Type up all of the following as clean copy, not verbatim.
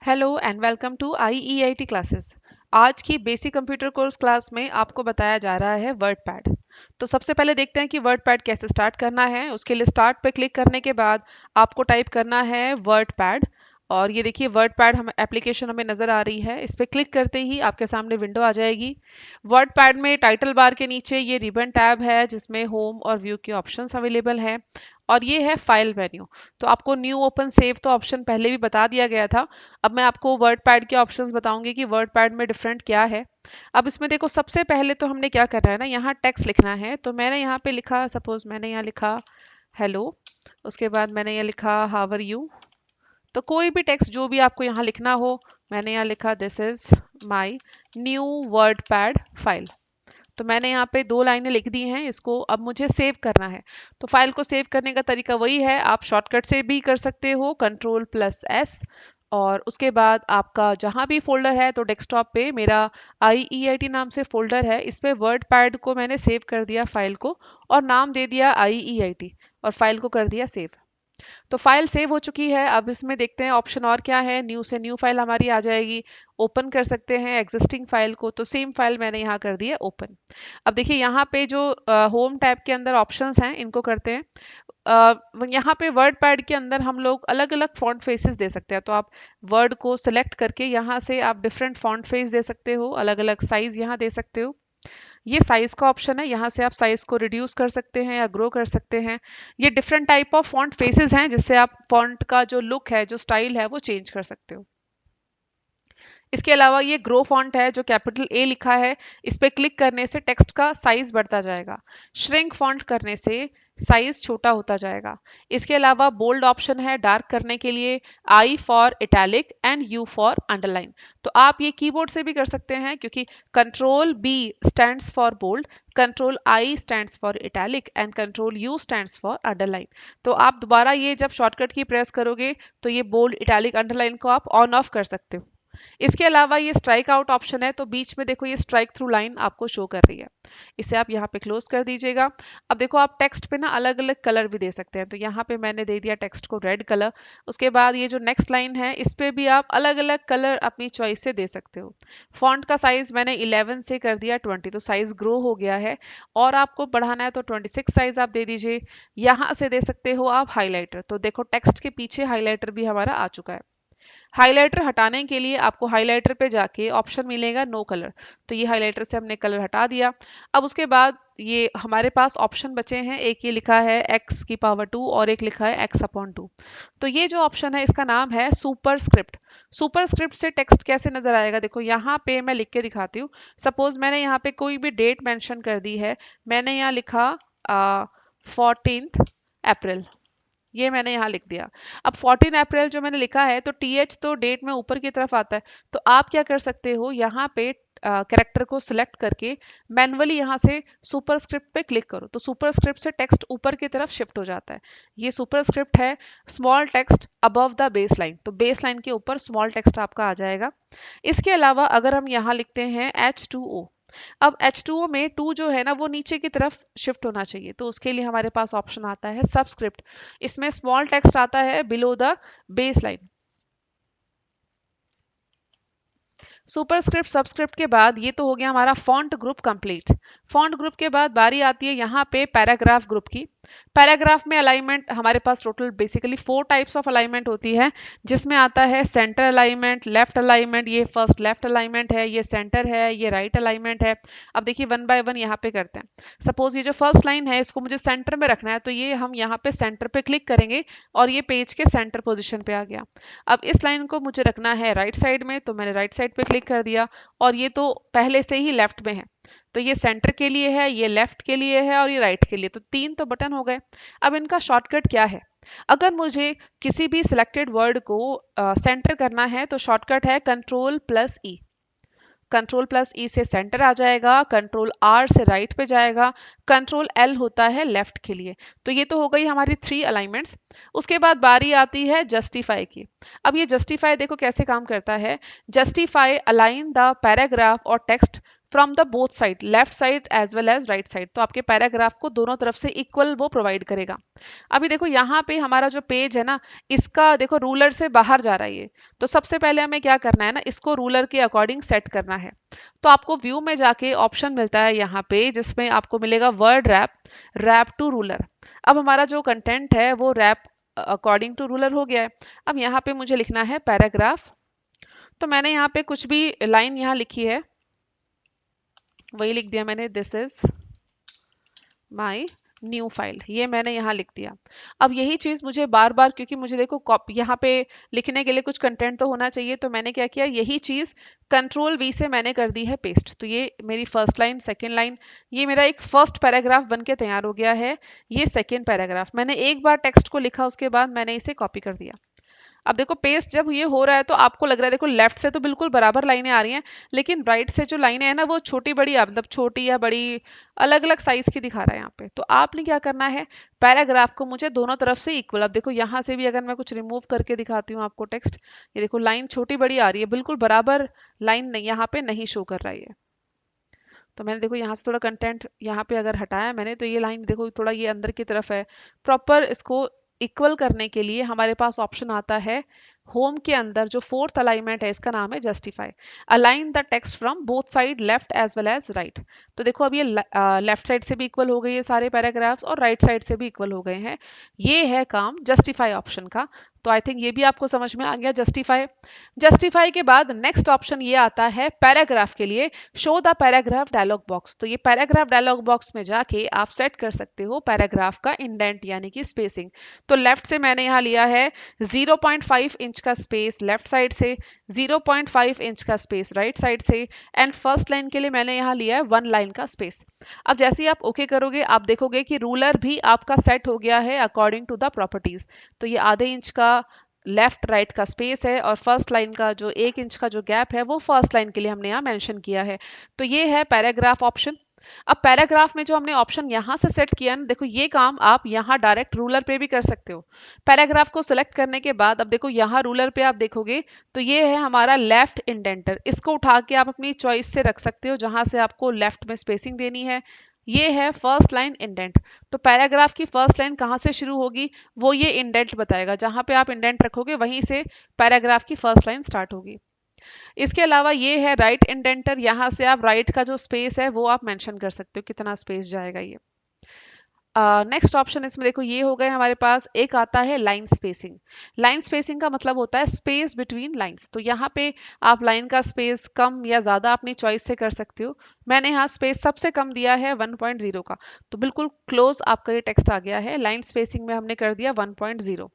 Hello and welcome to IEIT classes. आज की basic computer course class में आपको बताया जा रहा है वर्ड पैड। तो सबसे पहले देखते हैं कि वर्ड पैड कैसे स्टार्ट करना है। उसके लिए स्टार्ट पे क्लिक करने के बाद आपको टाइप करना है वर्ड पैड। और ये देखिए वर्ड पैड हम एप्लीकेशन हमें नज़र आ रही है। इस पर क्लिक करते ही आपके सामने विंडो आ जाएगी। वर्ड पैड में टाइटल बार के नीचे ये रिबन टैब है जिसमें होम और व्यू के ऑप्शंस अवेलेबल हैं। और ये है फाइल मेन्यू। तो आपको न्यू ओपन सेव तो ऑप्शन पहले भी बता दिया गया था। अब मैं आपको वर्ड पैड के ऑप्शंस बताऊंगी कि वर्ड पैड में डिफरेंट क्या है। अब इसमें देखो सबसे पहले तो हमने क्या करना है ना, यहाँ टेक्स्ट लिखना है। तो मैंने यहाँ पे लिखा, सपोज मैंने यहाँ लिखा हेलो। उसके बाद मैंने यहाँ लिखा हाउ आर यू। तो कोई भी टेक्स्ट जो भी आपको यहाँ लिखना हो, मैंने यहाँ लिखा this is my new word pad file. तो मैंने यहाँ पे 2 लाइनें लिख दी हैं। इसको अब मुझे सेव करना है। तो फाइल को सेव करने का तरीका वही है, आप शॉर्टकट से भी कर सकते हो, Ctrl+S। और उसके बाद आपका जहाँ भी फोल्डर है, तो डेस्कटॉप पे मेरा IEIT नाम से फोल्डर है, इस पे वर्ड पैड को मैंने सेव कर दिया फाइल को, और नाम दे दिया IEIT, और फाइल को कर दिया सेव। तो फाइल सेव हो चुकी है। अब इसमें देखते हैं ऑप्शन और क्या है। न्यू से न्यू फाइल हमारी आ जाएगी। ओपन कर सकते हैं एग्जिस्टिंग फाइल को, तो सेम फाइल मैंने यहाँ कर दी है ओपन। अब देखिए यहाँ पे जो होम टैब के अंदर ऑप्शंस हैं इनको करते हैं। यहाँ पे वर्ड पैड के अंदर हम लोग अलग अलग फॉन्ट फेसेस दे सकते हैं। तो आप वर्ड को सिलेक्ट करके यहाँ से आप डिफरेंट फॉन्ट फेस दे सकते हो, अलग अलग साइज यहाँ दे सकते हो। ये साइज का ऑप्शन है, यहाँ से आप साइज को रिड्यूस कर सकते हैं या ग्रो कर सकते हैं। ये different type of font faces हैं जिससे आप फॉन्ट का जो लुक है, जो स्टाइल है, वो चेंज कर सकते हो। इसके अलावा ये ग्रो फॉन्ट है जो कैपिटल ए लिखा है, इस पे क्लिक करने से टेक्स्ट का साइज बढ़ता जाएगा। श्रिंक फॉन्ट करने से साइज छोटा होता जाएगा। इसके अलावा बोल्ड ऑप्शन है डार्क करने के लिए, I for italic and U for underline. तो आप ये कीबोर्ड से भी कर सकते हैं, क्योंकि Ctrl+B stands for bold, Ctrl+I stands for italic and Ctrl+U stands for underline. तो आप दोबारा ये जब शॉर्टकट की प्रेस करोगे तो ये बोल्ड, इटैलिक, अंडरलाइन को आप ऑन ऑफ कर सकते हो। इसके अलावा ये स्ट्राइक आउट ऑप्शन है, तो बीच में देखो ये स्ट्राइक थ्रू लाइन आपको शो कर रही है, इसे आप यहाँ पे क्लोज कर दीजिएगा। अब देखो आप टेक्स्ट पे ना अलग अलग कलर भी दे सकते हैं। तो यहाँ पे मैंने दे दिया टेक्स्ट को रेड कलर। उसके बाद ये जो नेक्स्ट लाइन है इस पे भी आप अलग अलग कलर अपनी चॉइस से दे सकते हो। फॉन्ट का साइज मैंने 11 से कर दिया 20, तो साइज ग्रो हो गया है। और आपको बढ़ाना है तो 26 साइज आप दे दीजिए। यहाँ से दे सकते हो आप हाईलाइटर। तो देखो टेक्स्ट के पीछे हाईलाइटर भी हमारा आ चुका है। हाइलाइटर हटाने के लिए आपको हाइलाइटर पे जाके ऑप्शन मिलेगा नो कलर। तो ये हाइलाइटर से हमने कलर हटा दिया। अब उसके बाद ये हमारे पास ऑप्शन बचे हैं, एक ये लिखा है x⁻² और एक लिखा है x/2। तो ये जो ऑप्शन है इसका नाम है सुपरस्क्रिप्ट। सुपरस्क्रिप्ट से टेक्स्ट कैसे नजर आएगा, देखो यहाँ पे मैं लिख के दिखाती हूँ। सपोज मैंने यहाँ पे कोई भी डेट मेंशन कर दी है। मैंने यहाँ लिखा 14 अप्रैल, ये मैंने यहाँ लिख दिया। अब 14 अप्रैल जो मैंने लिखा है, तो TH तो डेट में ऊपर की तरफ आता है। तो आप क्या कर सकते हो, यहाँ पे कैरेक्टर को सिलेक्ट करके मैन्युअली यहाँ से सुपरस्क्रिप्ट पे क्लिक करो, तो सुपरस्क्रिप्ट से टेक्स्ट ऊपर की तरफ शिफ्ट हो जाता है। ये सुपरस्क्रिप्ट है small text above the base line. तो बेस लाइन के ऊपर स्मॉल टेक्स्ट आपका आ जाएगा। इसके अलावा अगर हम यहाँ लिखते हैं H2O, अब H2O में 2 जो है ना वो नीचे की तरफ शिफ्ट होना चाहिए। तो उसके लिए हमारे पास ऑप्शन आता है सबस्क्रिप्ट। इसमें स्मॉल टेक्स्ट आता है below the base line. Superscript subscript के बाद ये तो हो गया हमारा font group complete. Font group के बाद बारी आती है यहाँ पे पैराग्राफ ग्रुप की। पैराग्राफ में अलाइनमेंट हमारे पास total basically 4 types of alignment होती है, जिसमें आता है सेंटर अलाइनमेंट, लेफ्ट अलाइनमेंट, ये फर्स्ट लेफ्ट अलाइनमेंट है, ये सेंटर है, ये राइट अलाइनमेंट है। अब देखिए वन बाय वन यहाँ पे करते हैं। सपोज ये जो फर्स्ट लाइन है इसको मुझे सेंटर में रखना है, तो ये हम यहाँ पे सेंटर पे क्लिक करेंगे और ये पेज के सेंटर पोजिशन पे आ गया। अब इस लाइन को मुझे रखना है राइट साइड में, तो मैंने राइट साइड पे क्लिक कर दिया, और ये तो पहले से ही लेफ्ट में है। तो ये सेंटर के लिए है, ये लेफ्ट के लिए है, और ये राइट के लिए। तो 3 तो बटन हो गए। अब इनका शॉर्टकट क्या है, अगर मुझे किसी भी सिलेक्टेड वर्ड को सेंटर करना है तो शॉर्टकट है Ctrl+E। Ctrl+E से सेंटर आ जाएगा, Ctrl+R से राइट पे जाएगा, Ctrl+L होता है लेफ्ट के लिए। तो ये तो हो गई हमारी 3 अलाइनमेंट्स। उसके बाद बारी आती है जस्टिफाई की। अब ये जस्टिफाई देखो कैसे काम करता है। जस्टिफाई अलाइन द पैराग्राफ और text from the both side, left side as well as right side. तो आपके पैराग्राफ को दोनों तरफ से इक्वल वो प्रोवाइड करेगा। अभी देखो यहाँ पे हमारा जो पेज है ना, इसका देखो रूलर से बाहर जा रहा है ये। तो सबसे पहले हमें क्या करना है ना, इसको रूलर के अकॉर्डिंग सेट करना है। तो आपको व्यू में जाके ऑप्शन मिलता है यहाँ पे, जिसमें आपको मिलेगा word wrap, wrap to ruler. अब हमारा जो कंटेंट है वो रैप अकॉर्डिंग टू रूलर हो गया है। अब यहाँ पे मुझे लिखना है पैराग्राफ। तो मैंने यहाँ पे कुछ भी लाइन यहाँ लिखी है, वही लिख दिया मैंने, this is my new file, ये मैंने यहाँ लिख दिया। अब यही चीज़ मुझे बार बार, क्योंकि मुझे देखो कॉपी यहाँ पे लिखने के लिए कुछ कंटेंट तो होना चाहिए, तो मैंने क्या किया, यही चीज़ कंट्रोल वी से मैंने कर दी है पेस्ट। तो ये मेरी फर्स्ट लाइन, सेकेंड लाइन, ये मेरा एक फर्स्ट पैराग्राफ बन के तैयार हो गया है। ये सेकेंड पैराग्राफ, मैंने एक बार टेक्स्ट को लिखा, उसके बाद मैंने इसे कॉपी कर दिया। अब देखो पेस्ट जब ये हो रहा है तो आपको लग रहा है, देखो लेफ्ट से तो बिल्कुल बराबर लाइनें आ रही हैं, लेकिन राइट से जो लाइनें हैं ना वो छोटी बड़ी, मतलब छोटी या बड़ी अलग अलग साइज की दिखा रहा है यहाँ पे। तो आपने क्या करना है, पैराग्राफ को मुझे दोनों तरफ से इक्वल, अब देखो यहाँ से भी अगर मैं कुछ रिमूव करके दिखाती हूँ आपको टेक्स्ट, ये देखो लाइन छोटी बड़ी आ रही है, बिल्कुल बराबर लाइन नहीं यहाँ पे नहीं शो कर रहा है ये। तो मैंने देखो यहाँ से थोड़ा कंटेंट यहाँ पे अगर हटाया मैंने, तो ये लाइन देखो थोड़ा ये अंदर की तरफ है। प्रॉपर इसको इक्वल करने के लिए हमारे पास ऑप्शन आता है होम के अंदर, जो फोर्थ अलाइनमेंट है इसका नाम है justify. Align the text from both side, left as well as right. तो देखो अब ये लेफ्ट साइड से भी इक्वल हो गई है सारे पैराग्राफ्स, और राइट साइड से भी इक्वल हो गए हैं। ये है काम जस्टिफाई ऑप्शन का। तो आई थिंक ये भी आपको समझ में आ गया जस्टिफाई। जस्टिफाई के बाद नेक्स्ट ऑप्शन ये आता है पैराग्राफ के लिए, show the paragraph dialog box. तो ये पैराग्राफ डायलॉग बॉक्स में जाके आप सेट कर सकते हो पैराग्राफ का इंडेंट यानी कि स्पेसिंग। तो लेफ्ट से मैंने यहाँ लिया है 0.5 इंच का स्पेस लेफ्ट साइड से, 0.5 इंच का स्पेस राइट साइड से, एंड फर्स्ट लाइन के लिए मैंने यहाँ लिया है 1 लाइन का स्पेस। अब जैसे ही आप ओके करोगे, आप देखोगे कि रूलर भी आपका सेट हो गया है अकॉर्डिंग टू द प्रॉपर्टीज। तो ये आधे इंच का लेफ्ट राइट का स्पेस है, और फर्स्ट लाइन का जो 1 इंच का जो गैप है वो फर्स्ट लाइन के लिए हमने यहाँ मेंशन किया है। तो ये है पैराग्राफ ऑप्शन। अब पैराग्राफ में जो हमने ऑप्शन यहाँ से सेट किया ना, देखो ये काम आप यहाँ डायरेक्ट रूलर पे भी कर सकते हो। पैराग्राफ को सिलेक्ट करने के बाद अब देखो यहाँ रूलर पे आप देखोगे तो ये है हमारा लेफ्ट इंडेंटर। इसको उठा के आप अपनी चॉइस से रख सकते हो जहां से आपको लेफ्ट में स्पेसिंग देनी है। ये है फर्स्ट लाइन इंडेंट। तो पैराग्राफ की फर्स्ट लाइन कहाँ से शुरू होगी वो ये इंडेंट बताएगा, जहां पे आप इंडेंट रखोगे वहीं से पैराग्राफ की फर्स्ट लाइन स्टार्ट होगी। इसके अलावा ये है राइट इंडेंटर, यहाँ से आप राइट का जो स्पेस है वो आप मेंशन कर सकते हो कितना स्पेस जाएगा ये। नेक्स्ट ऑप्शन इसमें देखो ये हो गए हमारे पास, एक आता है लाइन स्पेसिंग। लाइन स्पेसिंग का मतलब होता है स्पेस बिटवीन लाइंस। तो यहाँ पे आप लाइन का स्पेस कम या ज़्यादा अपनी चॉइस से कर सकते हो। मैंने यहाँ स्पेस सबसे कम दिया है 1.0 का, तो बिल्कुल क्लोज आपका ये टेक्स्ट आ गया है। लाइन स्पेसिंग में हमने कर दिया 1.0।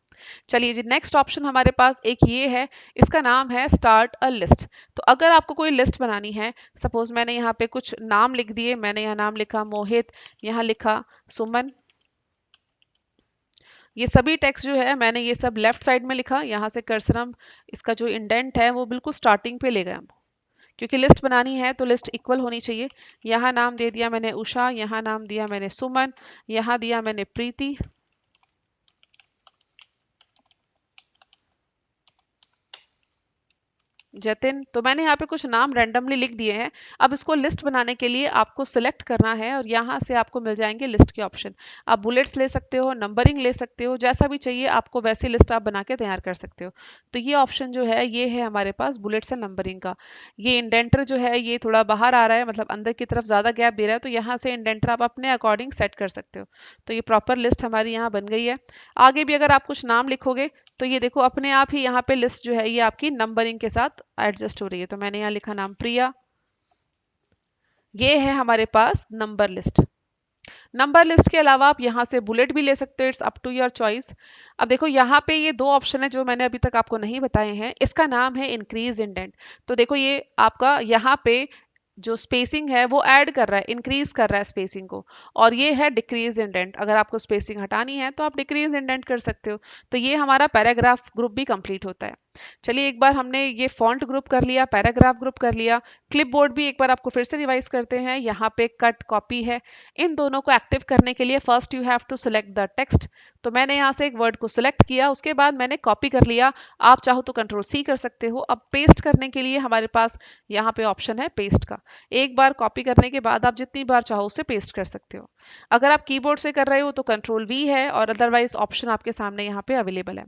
चलिए जी, नेक्स्ट ऑप्शन हमारे पास एक ये है, इसका नाम है स्टार्ट अ लिस्ट। तो अगर आपको कोई लिस्ट बनानी है, सपोज मैंने यहाँ पे कुछ नाम लिख दिए, मैंने यहाँ नाम लिखा मोहित, यहाँ लिखा सुमन, ये सभी टेक्स्ट जो है मैंने ये सब लेफ्ट साइड में लिखा। यहाँ से कर्सर हम इसका जो इंडेंट है वो बिल्कुल स्टार्टिंग पे ले गए हम, क्योंकि लिस्ट बनानी है तो लिस्ट इक्वल होनी चाहिए। यहाँ नाम दे दिया मैंने उषा, यहाँ नाम दिया मैंने सुमन, यहाँ दिया मैंने प्रीति, जतिन। तो मैंने यहाँ पे कुछ नाम रैंडमली लिख दिए हैं। अब इसको लिस्ट बनाने के लिए आपको सिलेक्ट करना है, और यहाँ से आपको मिल जाएंगे लिस्ट के ऑप्शन। आप बुलेट्स ले सकते हो, नंबरिंग ले सकते हो, जैसा भी चाहिए आपको वैसी लिस्ट आप बना के तैयार कर सकते हो। तो ये ऑप्शन जो है ये है हमारे पास बुलेट्स एंड नंबरिंग का। ये इंडेंटर जो है ये थोड़ा बाहर आ रहा है, मतलब अंदर की तरफ ज़्यादा गैप दे रहा है, तो यहाँ से इंडेंटर आप अपने अकॉर्डिंग सेट कर सकते हो। तो ये प्रॉपर लिस्ट हमारी यहाँ बन गई है। आगे भी अगर आप कुछ नाम लिखोगे तो ये देखो अपने आप ही यहाँ पे लिस्ट जो है ये आपकी नंबरिंग के साथ एडजस्ट हो रही है। तो मैंने यहाँ लिखा नाम प्रिया, ये है हमारे पास नंबर लिस्ट। नंबर लिस्ट के अलावा आप यहाँ से बुलेट भी ले सकते हो, it's up to your choice. अब देखो यहाँ पे ये दो ऑप्शन है जो मैंने अभी तक आपको नहीं बताए हैं। इसका नाम है इंक्रीज इंडेंट। तो देखो ये आपका यहाँ पे जो स्पेसिंग है वो ऐड कर रहा है, इंक्रीज कर रहा है स्पेसिंग को, और ये है डिक्रीज इंडेंट। अगर आपको स्पेसिंग हटानी है तो आप डिक्रीज इंडेंट कर सकते हो। तो ये हमारा पैराग्राफ ग्रुप भी कंप्लीट होता है। चलिए एक बार हमने ये फॉन्ट ग्रुप कर लिया, पैराग्राफ ग्रुप कर लिया, क्लिपबोर्ड भी एक बार आपको फिर से रिवाइज करते हैं। यहाँ पे कट कॉपी है। इन दोनों को एक्टिव करने के लिए first you have to select the text. तो मैंने यहाँ से एक वर्ड को सिलेक्ट किया, उसके बाद मैंने कॉपी कर लिया। आप चाहो तो कंट्रोल सी कर सकते हो। अब पेस्ट करने के लिए हमारे पास यहाँ पे ऑप्शन है पेस्ट का। एक बार कॉपी करने के बाद आप जितनी बार चाहो उसे पेस्ट कर सकते हो। अगर आप कीबोर्ड से कर रहे हो तो कंट्रोल वी है, और अदरवाइज ऑप्शन आपके सामने यहाँ पे अवेलेबल है।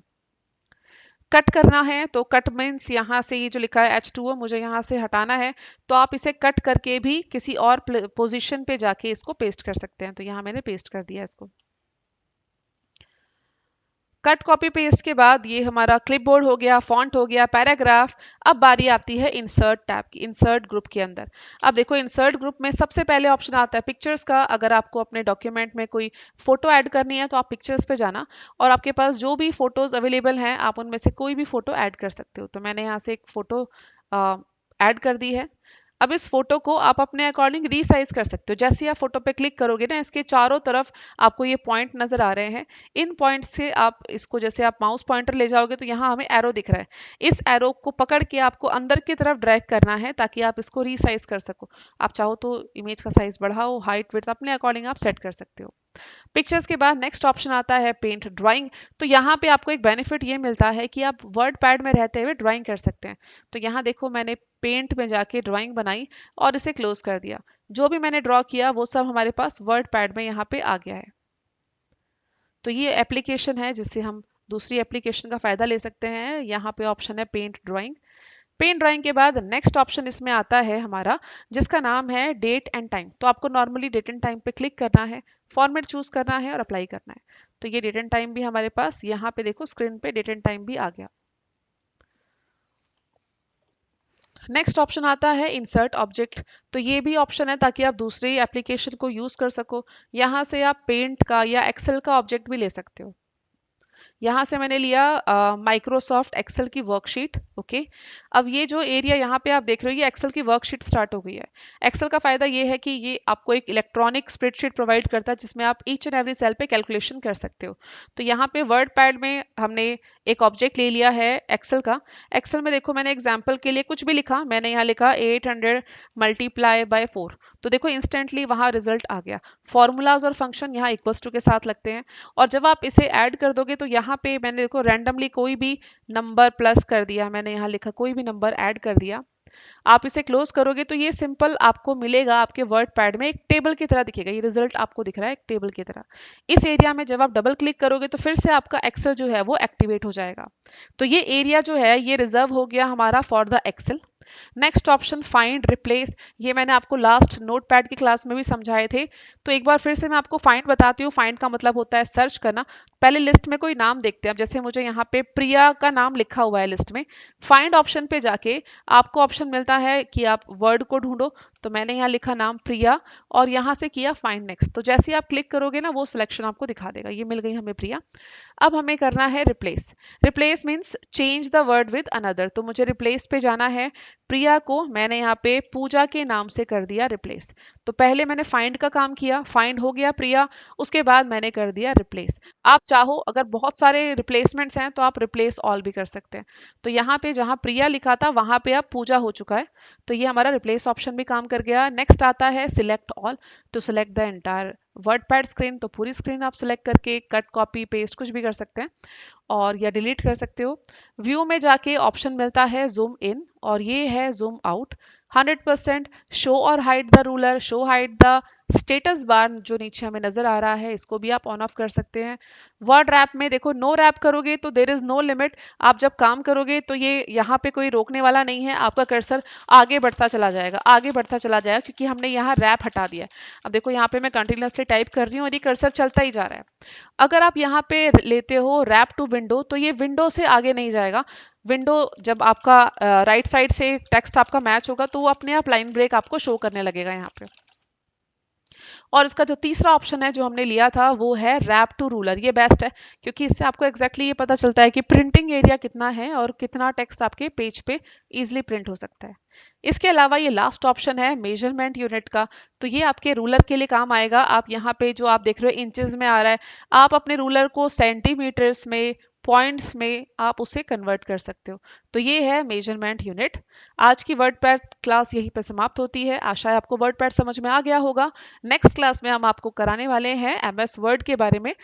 कट करना है तो कट मीन्स यहाँ से ये जो लिखा है H2O मुझे यहाँ से हटाना है, तो आप इसे कट करके भी किसी और पोजीशन पे जाके इसको पेस्ट कर सकते हैं। तो यहाँ मैंने पेस्ट कर दिया इसको। कट कॉपी पेस्ट के बाद ये हमारा क्लिपबोर्ड हो गया, फॉन्ट हो गया, पैराग्राफ। अब बारी आती है इंसर्ट टैब की, इंसर्ट ग्रुप के अंदर। अब देखो इंसर्ट ग्रुप में सबसे पहले ऑप्शन आता है पिक्चर्स का। अगर आपको अपने डॉक्यूमेंट में कोई फोटो ऐड करनी है तो आप पिक्चर्स पे जाना, और आपके पास जो भी फोटोज अवेलेबल हैं आप उनमें से कोई भी फोटो ऐड कर सकते हो। तो मैंने यहाँ से एक फोटो ऐड कर दी है। अब इस फोटो को आप अपने अकॉर्डिंग रीसाइज कर सकते हो। जैसे आप फोटो पे क्लिक करोगे ना, इसके चारों तरफ आपको ये पॉइंट नजर आ रहे हैं। इन पॉइंट से आप इसको, जैसे आप माउस पॉइंटर ले जाओगे तो यहाँ हमें एरो दिख रहा है। इस एरो को पकड़ के आपको अंदर की तरफ ड्रैग करना है ताकि आप इसको रीसाइज कर सको। आप चाहो तो इमेज का साइज बढ़ाओ, हाइट विड्थ अपने अकॉर्डिंग आप सेट कर सकते हो। पिक्चर्स के बाद नेक्स्ट ऑप्शन आता है पेंट ड्राइंग। तो यहाँ पे आपको एक बेनिफिट ये मिलता है कि आप वर्ड पैड में रहते हुए ड्राइंग कर सकते हैं। तो यहाँ देखो मैंने पेंट में जाके ड्राइंग बनाई और इसे क्लोज कर दिया। जो भी मैंने ड्रॉ किया वो सब हमारे पास वर्ड पैड में यहाँ पे आ गया है। तो ये एप्लीकेशन है जिससे हम दूसरी एप्लीकेशन का फायदा ले सकते हैं। यहाँ पे ऑप्शन है पेंट ड्राइंग। पेन ड्राइंग के बाद नेक्स्ट ऑप्शन इसमें आता है हमारा, जिसका नाम है डेट एंड टाइम। तो आपको नॉर्मली डेट एंड टाइम पे क्लिक करना है, फॉर्मेट चूज करना है और अप्लाई करना है। तो ये डेट एंड टाइम भी हमारे पास यहाँ पे देखो स्क्रीन पे डेट एंड टाइम भी आ गया। नेक्स्ट ऑप्शन आता है इंसर्ट ऑब्जेक्ट। तो ये भी ऑप्शन है ताकि आप दूसरी एप्लीकेशन को यूज कर सको। यहाँ से आप पेंट का या एक्सेल का ऑब्जेक्ट भी ले सकते हो। यहाँ से मैंने लिया माइक्रोसॉफ्ट एक्सेल की वर्कशीट। ओके, अब ये जो एरिया यहाँ पे आप देख रहे हो ये एक्सेल की वर्कशीट स्टार्ट हो गई है। एक्सेल का फायदा ये है कि ये आपको एक इलेक्ट्रॉनिक स्प्रेडशीट प्रोवाइड करता है जिसमें आप ईच एंड एवरी सेल पे कैलकुलेशन कर सकते हो। तो यहाँ पे वर्ड पैड में हमने एक ऑब्जेक्ट ले लिया है एक्सेल का। एक्सेल में देखो मैंने एग्जाम्पल के लिए कुछ भी लिखा, मैंने यहाँ लिखा 800 मल्टीप्लाई बाय 4। तो देखो इंस्टेंटली वहाँ रिजल्ट आ गया। फॉर्मूलाज और फंक्शन यहाँ इक्वल्स टू के साथ लगते हैं, और जब आप इसे ऐड कर दोगे तो यहाँ पे मैंने देखो रैंडमली कोई भी नंबर प्लस कर दिया, मैंने यहाँ लिखा कोई भी नंबर ऐड कर दिया। आप इसे क्लोज करोगे तो ये सिंपल आपको मिलेगा आपके वर्ड पैड में, एक टेबल की तरह दिखेगा। ये रिजल्ट आपको दिख रहा है एक टेबल की तरह। इस एरिया में जब आप डबल क्लिक करोगे तो फिर से आपका एक्सेल जो है वो एक्टिवेट हो जाएगा। तो ये एरिया जो है ये रिजर्व हो गया हमारा for the Excel. Next option find replace, ये मैंने आपको लास्ट नोटपैड की क्लास में भी समझाए थे। तो एक बार फिर से मैं आपको फाइंड बताती हूँ। फाइंड का मतलब होता है सर्च करना। पहले लिस्ट में कोई नाम देखते हैं। अब जैसे मुझे यहाँ पे प्रिया का नाम लिखा हुआ है लिस्ट में, फाइंड ऑप्शन पे जाके आपको ऑप्शन मिलता है कि आप वर्ड को ढूंढो। तो मैंने यहाँ लिखा नाम प्रिया और यहाँ से किया फाइंड नेक्स्ट। तो जैसे ही आप क्लिक करोगे ना वो सिलेक्शन आपको दिखा देगा। ये मिल गई हमें प्रिया। अब हमें करना है replace. Replace means change the word with another. तो मुझे रिप्लेस पे जाना है। प्रिया को मैंने यहाँ पे पूजा के नाम से कर दिया रिप्लेस। तो पहले मैंने फाइंड का काम किया, फाइंड हो गया प्रिया, उसके बाद मैंने कर दिया रिप्लेस। आप चाहो अगर बहुत सारे रिप्लेसमेंट्स हैं तो आप रिप्लेस ऑल भी कर सकते हैं। तो यहाँ पे जहाँ प्रिया लिखा था वहां पे अब पूजा हो चुका है। तो ये हमारा रिप्लेस ऑप्शन भी काम कर गया। नेक्स्ट आता है select all. To select the entire WordPad screen, तो पूरी स्क्रीन आप सिलेक्ट करके कट कॉपी पेस्ट कुछ भी कर सकते हैं और या डिलीट कर सकते हो। व्यू में जाके ऑप्शन मिलता है जूम इन और ये है जूम आउट। 100% शो और hide the ruler, show hide the status bar जो नीचे हमें नजर आ रहा है इसको भी आप ऑन ऑफ कर सकते हैं। वर्ड रैप में देखो नो रैप करोगे तो देर इज नो लिमिट। आप जब काम करोगे तो ये यहाँ पे कोई रोकने वाला नहीं है, आपका कर्सर आगे बढ़ता चला जाएगा, आगे बढ़ता चला जाएगा, क्योंकि हमने यहाँ रैप हटा दिया है। अब देखो यहाँ पे मैं कंटिन्यूअसली टाइप कर रही हूँ और ये कर्सर चलता ही जा रहा है। अगर आप यहाँ पे लेते हो रैप टू विंडो तो ये विंडो से आगे नहीं जाएगा। विंडो जब आपका राइट साइड से टेक्स्ट आपका मैच होगा तो वो अपने आप लाइन ब्रेक आपको शो करने लगेगा यहाँ पे। और इसका जो तीसरा ऑप्शन है जो हमने लिया था वो है रैप टू रूलर। ये बेस्ट है क्योंकि इससे आपको एग्जैक्टली ये पता चलता है कि प्रिंटिंग एरिया कितना है और कितना टेक्स्ट आपके पेज पे इजीली प्रिंट हो सकता है। इसके अलावा ये लास्ट ऑप्शन है मेजरमेंट यूनिट का। तो ये आपके रूलर के लिए काम आएगा। आप यहाँ पे जो आप देख रहे हो इंचेस में आ रहा है, आप अपने रूलर को सेंटीमीटर्स में, पॉइंट्स में आप उसे कन्वर्ट कर सकते हो। तो ये है मेजरमेंट यूनिट। आज की वर्डपैड क्लास यहीं पर समाप्त होती है। आशा है आपको वर्डपैड समझ में आ गया होगा। नेक्स्ट क्लास में हम आपको कराने वाले हैं एमएस वर्ड के बारे में।